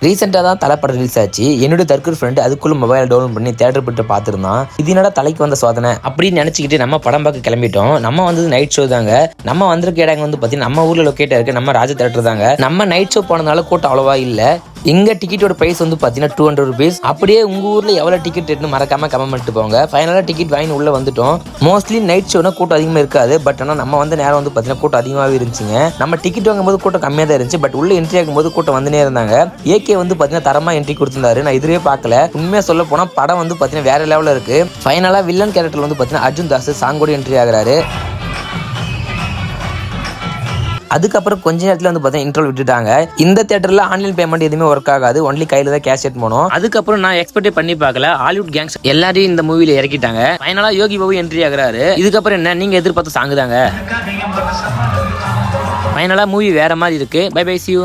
ரீசெண்டாக தான் தலைப்படம் ரிலீஸ் ஆச்சு. என்னுடைய தற்கொலை ஃப்ரெண்டு அதுக்குள்ள மொபைல் டவுன்லோட் பண்ணி தேட்டர் போட்டு பார்த்துருந்தான். இது என்னடா தலைக்கு வந்த சோதனை அப்படின்னு நினச்சிக்கிட்டு நம்ம படம் பார்க்க கிளம்பிட்டோம். நம்ம வந்து நைட் ஷோ தாங்க. நம்ம வந்திருக்க இடங்க வந்து பார்த்தீங்கன்னா நம்ம ஊரில் லொக்கேட்டாக இருக்கு நம்ம ராஜா தேட்டர் தாங்க. நம்ம நைட் ஷோ போனதுனால கூட்டம் அவ்வளோவா இல்லை. இங்க டிக்கெட்டோட பிரைஸ் வந்து பார்த்தீங்கன்னா 200 rupees. அப்படியே உங்க ஊர்ல எவ்வளோ டிக்கெட் ரேட்னு மறக்காம கமெண்ட் பண்ணிட்டு போங்க. ஃபைனலாக டிக்கெட் வாங்கி உள்ள வந்துட்டோம். மோஸ்ட்லி நைட் ஷோனா கூட்டம் அதிகமாக இருக்காது. பட் ஆனால் நம்ம வந்து நேரம் வந்து பார்த்தீங்கன்னா கூட்டம் அதிகமாகவே இருந்துச்சுங்க. நம்ம டிக்கெட் வாங்கும்போது கூட்டம் கம்மியாக தான் இருந்துச்சு. பட் உள்ள என்ட்ரி ஆகும்போது கூட்டம் வந்துனே இருந்தாங்க. ஏகே வந்து பார்த்தீங்கன்னா தரமா என்ட்ரி கொடுத்துருந்தாரு. நான் இதுவே பார்க்கல. உண்மையாக சொல்ல போனால் படம் வந்து பார்த்தீங்கன்னா வேற லெவலில் இருக்கு. ஃபைனலாக வில்லன் கேரக்டர் வந்து பார்த்தீங்கன்னா அர்ஜுன் தாஸ் சாங்கோட என்ட்ரி ஆகிறாரு. அதுக்கப்புறம் கொஞ்ச நேரத்தில் வந்து பார்த்தீங்கன்னா இன்ட்ரோல் விட்டுட்டாங்க. இந்த தேட்டரில் ஆன்லைன் பேமெண்ட் எதுவுமே ஒர்க் ஆகாது. ஒன்லி கையில் தான் கேஷ் எடுத்து போனோம். அதுக்கப்புறம் நான் எக்ஸ்பெக்டே பண்ணி பார்க்கல. ஹாலிவுட் கேங்ஸ் எல்லாரையும் இந்த மூவில இறக்கிட்டாங்க. ஃபைனலாக யோகி பாபு என்ட்ரி ஆகிறாரு. இதுக்கப்புறம் என்ன நீங்க எதிர்பார்த்த சாங் தாங்க. ஃபைனலாக மூவி வேற மாதிரி இருக்கு. Bye bye, see you.